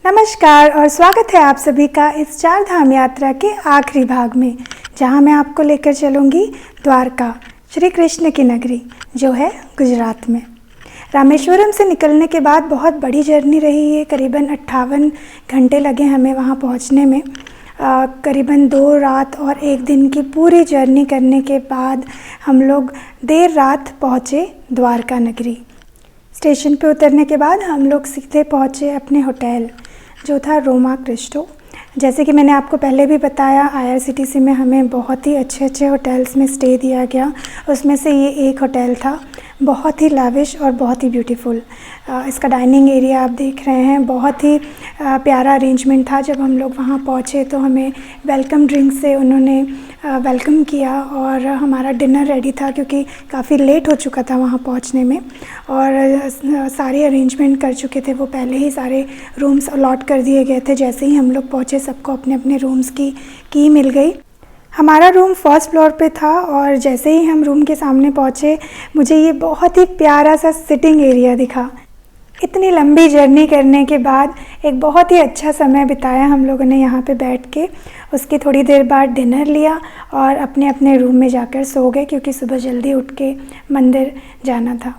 नमस्कार और स्वागत है आप सभी का इस चार धाम यात्रा के आखिरी भाग में, जहां मैं आपको लेकर चलूंगी द्वारका, श्री कृष्ण की नगरी जो है गुजरात में। रामेश्वरम से निकलने के बाद बहुत बड़ी जर्नी रही है। करीबन 58 घंटे लगे हमें वहां पहुंचने में। करीबन 2 रात और 1 दिन की पूरी जर्नी करने के बाद हम लोग देर रात पहुँचे द्वारका नगरी। स्टेशन पे उतरने के बाद हम लोग सीधे पहुँचे अपने होटल जो था रोमा क्रिस्टो। जैसे कि मैंने आपको पहले भी बताया, IRCTC में हमें बहुत ही अच्छे होटल्स में स्टे दिया गया। उसमें से ये एक होटल था, बहुत ही लाविश और बहुत ही ब्यूटीफुल। इसका डाइनिंग एरिया आप देख रहे हैं, बहुत ही प्यारा अरेंजमेंट था। जब हम लोग वहाँ पहुँचे तो हमें वेलकम ड्रिंक से उन्होंने वेलकम किया और हमारा डिनर रेडी था क्योंकि काफ़ी लेट हो चुका था वहाँ पहुँचने में, और सारे अरेंजमेंट कर चुके थे वो, पहले ही सारे रूम्स अलॉट कर दिए गए थे। जैसे ही हम लोग पहुँचे सबको अपने अपने रूम्स की मिल गई। हमारा रूम फर्स्ट फ्लोर पे था और जैसे ही हम रूम के सामने पहुँचे मुझे ये बहुत ही प्यारा सा सिटिंग एरिया दिखा। इतनी लंबी जर्नी करने के बाद एक बहुत ही अच्छा समय बिताया हम लोगों ने यहाँ पे बैठ के। उसकी थोड़ी देर बाद डिनर लिया और अपने अपने रूम में जाकर सो गए क्योंकि सुबह जल्दी उठ के मंदिर जाना था।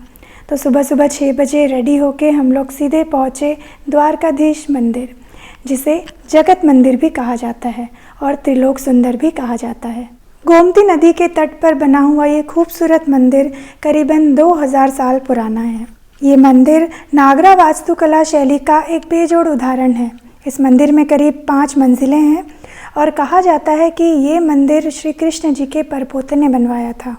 तो सुबह 6 बजे रेडी होके हम लोग सीधे पहुँचे द्वारकाधीश मंदिर, जिसे जगत मंदिर भी कहा जाता है और त्रिलोक सुंदर भी कहा जाता है। गोमती नदी के तट पर बना हुआ ये खूबसूरत मंदिर करीबन 2000 साल पुराना है। ये मंदिर नागरा वास्तुकला शैली का एक बेजोड़ उदाहरण है। इस मंदिर में करीब 5 मंजिलें हैं और कहा जाता है कि ये मंदिर श्री कृष्ण जी के परपोते ने बनवाया था।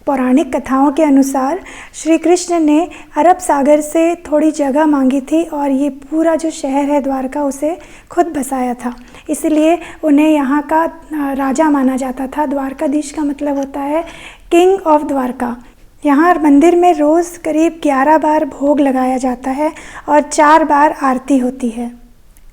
पौराणिक कथाओं के अनुसार श्री कृष्ण ने अरब सागर से थोड़ी जगह मांगी थी और ये पूरा जो शहर है द्वारका उसे खुद बसाया था, इसलिए उन्हें यहाँ का राजा माना जाता था। द्वारकाधीश का मतलब होता है किंग ऑफ द्वारका। यहाँ मंदिर में रोज़ करीब 11 बार भोग लगाया जाता है और 4 बार आरती होती है।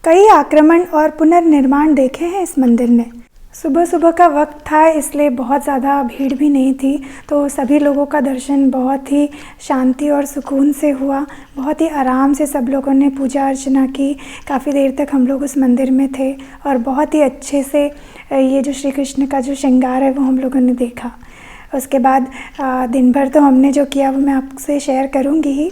कई आक्रमण और पुनर्निर्माण देखे हैं इस मंदिर ने। सुबह का वक्त था इसलिए बहुत ज़्यादा भीड़ भी नहीं थी, तो सभी लोगों का दर्शन बहुत ही शांति और सुकून से हुआ। बहुत ही आराम से सब लोगों ने पूजा अर्चना की। काफ़ी देर तक हम लोग उस मंदिर में थे और बहुत ही अच्छे से ये जो श्री कृष्ण का जो श्रृंगार है वो हम लोगों ने देखा। उसके बाद दिन भर तो हमने जो किया वो मैं आपसे शेयर करूँगी ही,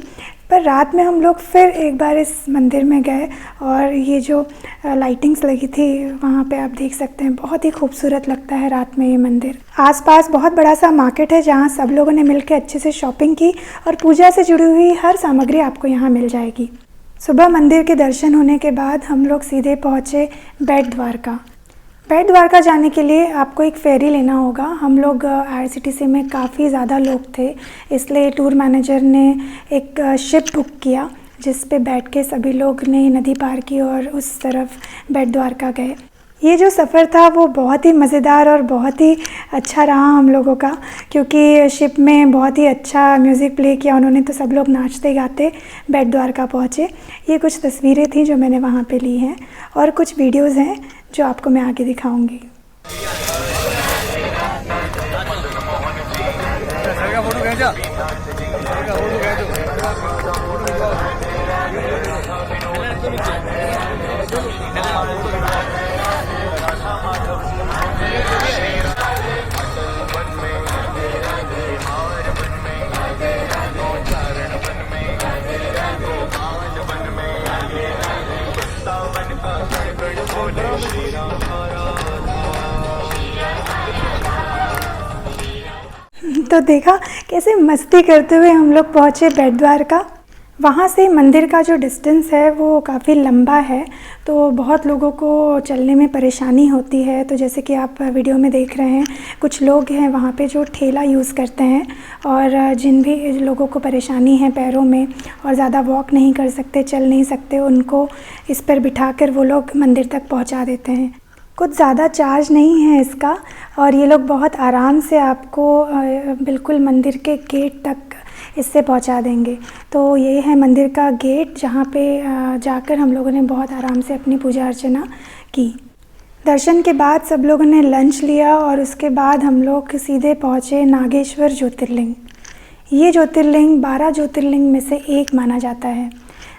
पर रात में हम लोग फिर एक बार इस मंदिर में गए और ये जो लाइटिंग्स लगी थी वहाँ पे आप देख सकते हैं, बहुत ही खूबसूरत लगता है रात में ये मंदिर। आसपास बहुत बड़ा सा मार्केट है जहाँ सब लोगों ने मिलकर अच्छे से शॉपिंग की और पूजा से जुड़ी हुई हर सामग्री आपको यहाँ मिल जाएगी। सुबह मंदिर के दर्शन होने के बाद हम लोग सीधे पहुँचे बेट द्वारका। बेट द्वारका जाने के लिए आपको एक फेरी लेना होगा। हम लोग IRCTC में काफ़ी ज़्यादा लोग थे, इसलिए टूर मैनेजर ने एक शिप बुक किया जिस पे बैठ के सभी लोग ने नदी पार की और उस तरफ बेट द्वारका गए। ये जो सफ़र था वो बहुत ही मज़ेदार और बहुत ही अच्छा रहा हम लोगों का, क्योंकि शिप में बहुत ही अच्छा म्यूज़िक प्ले किया उन्होंने, तो सब लोग नाचते गाते बेट द्वारका पहुँचे। ये कुछ तस्वीरें थी जो मैंने वहाँ पे ली हैं और कुछ वीडियोज़ हैं जो आपको मैं आगे दिखाऊंगी। तो देखा कैसे मस्ती करते हुए हम लोग पहुँचे बेट द्वारका। वहाँ से मंदिर का जो डिस्टेंस है वो काफ़ी लंबा है, तो बहुत लोगों को चलने में परेशानी होती है। तो जैसे कि आप वीडियो में देख रहे हैं, कुछ लोग हैं वहाँ पे जो ठेला यूज़ करते हैं और जिन भी लोगों को परेशानी है पैरों में और ज़्यादा वॉक नहीं कर सकते, चल नहीं सकते, उनको इस पर बिठाकर वो लोग मंदिर तक पहुँचा देते हैं। कुछ ज़्यादा चार्ज नहीं है इसका और ये लोग बहुत आराम से आपको बिल्कुल मंदिर के गेट तक इससे पहुंचा देंगे। तो ये है मंदिर का गेट जहाँ पे जाकर हम लोगों ने बहुत आराम से अपनी पूजा अर्चना की। दर्शन के बाद सब लोगों ने लंच लिया और उसके बाद हम लोग सीधे पहुँचे नागेश्वर ज्योतिर्लिंग। ये ज्योतिर्लिंग 12 ज्योतिर्लिंग में से एक माना जाता है।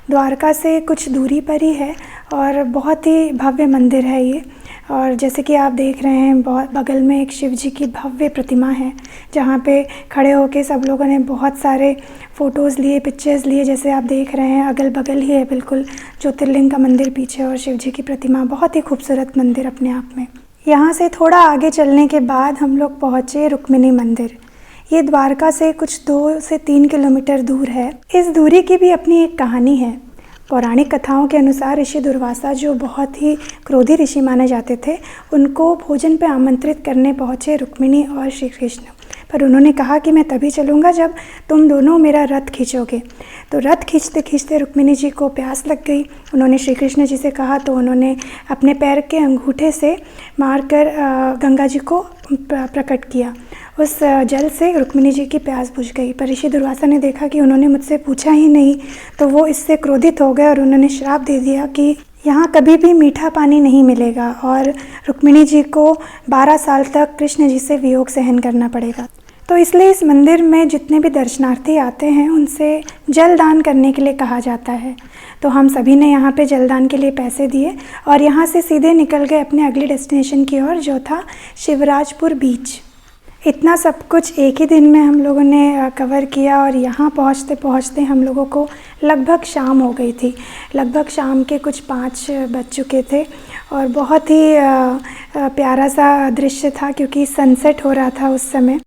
द्वारका से कुछ दूरी पर ही है और बहुत ही भव्य मंदिर है ये। और जैसे कि आप देख रहे हैं, बहुत बगल में एक शिव जी की भव्य प्रतिमा है, जहाँ पे खड़े होके सब लोगों ने बहुत सारे फ़ोटोज़ लिए, पिक्चर्स लिए। जैसे आप देख रहे हैं, अगल बगल ही है बिल्कुल ज्योतिर्लिंग का मंदिर पीछे और शिव जी की प्रतिमा। बहुत ही खूबसूरत मंदिर अपने आप में। यहाँ से थोड़ा आगे चलने के बाद हम लोग पहुँचे रुक्मिणी मंदिर। ये द्वारका से कुछ 2 से 3 किलोमीटर दूर है। इस दूरी की भी अपनी एक कहानी है। पौराणिक कथाओं के अनुसार ऋषि दुर्वासा, जो बहुत ही क्रोधी ऋषि माने जाते थे, उनको भोजन पे आमंत्रित करने पहुँचे रुक्मिणी और श्री कृष्ण। पर उन्होंने कहा कि मैं तभी चलूँगा जब तुम दोनों मेरा रथ खींचोगे। तो रथ खींचते खींचते रुक्मिणी जी को प्यास लग गई। उन्होंने श्री कृष्ण जी से कहा, तो उन्होंने अपने पैर के अंगूठे से मारकर गंगा जी को प्रकट किया। उस जल से रुक्मिणी जी की प्यास बुझ गई। पर ऋषि दुर्वासा ने देखा कि उन्होंने मुझसे पूछा ही नहीं, तो वो इससे क्रोधित हो गए और उन्होंने श्राप दे दिया कि यहाँ कभी भी मीठा पानी नहीं मिलेगा और रुक्मिणी जी को 12 साल तक कृष्ण जी से वियोग सहन करना पड़ेगा। तो इसलिए इस मंदिर में जितने भी दर्शनार्थी आते हैं, उनसे जल दान करने के लिए कहा जाता है। तो हम सभी ने यहाँ पे जलदान के लिए पैसे दिए और यहाँ से सीधे निकल गए अपने अगली डेस्टिनेशन की ओर, जो था शिवराजपुर बीच। इतना सब कुछ एक ही दिन में हम लोगों ने कवर किया और यहाँ पहुँचते पहुँचते हम लोगों को लगभग शाम हो गई थी। लगभग शाम के कुछ 5 बज चुके थे और बहुत ही प्यारा सा दृश्य था, क्योंकि सनसेट हो रहा था उस समय।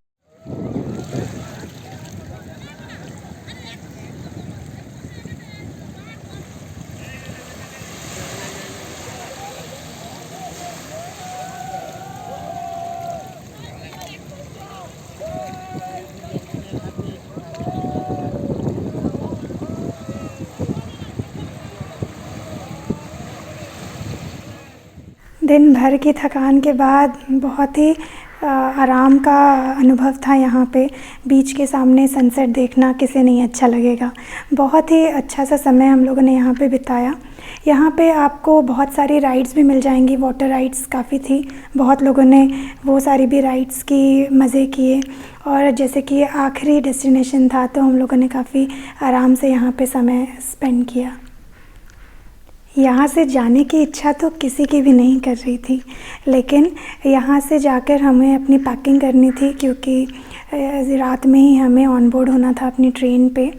दिन भर की थकान के बाद बहुत ही आराम का अनुभव था। यहाँ पे बीच के सामने सनसेट देखना किसे नहीं अच्छा लगेगा। बहुत ही अच्छा सा समय हम लोगों ने यहाँ पे बिताया। यहाँ पे आपको बहुत सारी राइड्स भी मिल जाएंगी। वाटर राइड्स काफ़ी थी, बहुत लोगों ने वो सारी भी राइड्स की मज़े किए। और जैसे कि आखिरी डेस्टिनेशन था, तो हम लोगों ने काफ़ी आराम से यहाँ पे समय स्पेंड किया। यहाँ से जाने की इच्छा तो किसी की भी नहीं कर रही थी, लेकिन यहाँ से जाकर हमें अपनी पैकिंग करनी थी, क्योंकि रात में ही हमें ऑन बोर्ड होना था अपनी ट्रेन पे।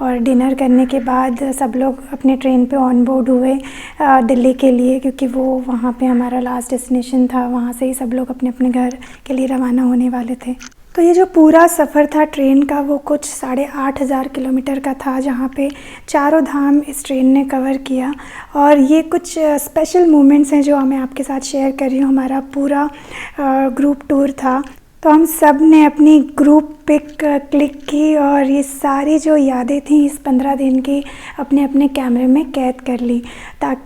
और डिनर करने के बाद सब लोग अपने ट्रेन पे ऑन बोर्ड हुए दिल्ली के लिए, क्योंकि वो वहाँ पे हमारा लास्ट डेस्टिनेशन था। वहाँ से ही सब लोग अपने अपने घर के लिए रवाना होने वाले थे। तो ये जो पूरा सफ़र था ट्रेन का, वो कुछ 8,500 किलोमीटर का था, जहाँ पे चारों धाम इस ट्रेन ने कवर किया। और ये कुछ स्पेशल मोमेंट्स हैं जो मैं आपके साथ शेयर कर रही हूँ। हमारा पूरा ग्रुप टूर था, तो हम सब ने अपनी ग्रुप पिक क्लिक की और ये सारी जो यादें थी इस 15 दिन की अपने अपने कैमरे में कैद कर ली।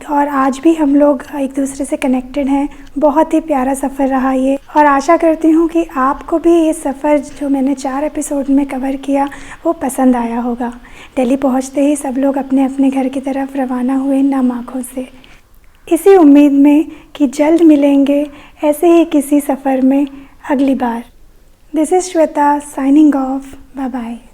और आज भी हम लोग एक दूसरे से कनेक्टेड हैं। बहुत ही प्यारा सफ़र रहा ये, और आशा करती हूँ कि आपको भी ये सफ़र जो मैंने 4 एपिसोड में कवर किया वो पसंद आया होगा। दिल्ली पहुँचते ही सब लोग अपने अपने घर की तरफ रवाना हुए नम आँखों से, इसी उम्मीद में कि जल्द मिलेंगे ऐसे ही किसी सफ़र में अगली बार। This is Shweta signing off. Bye bye.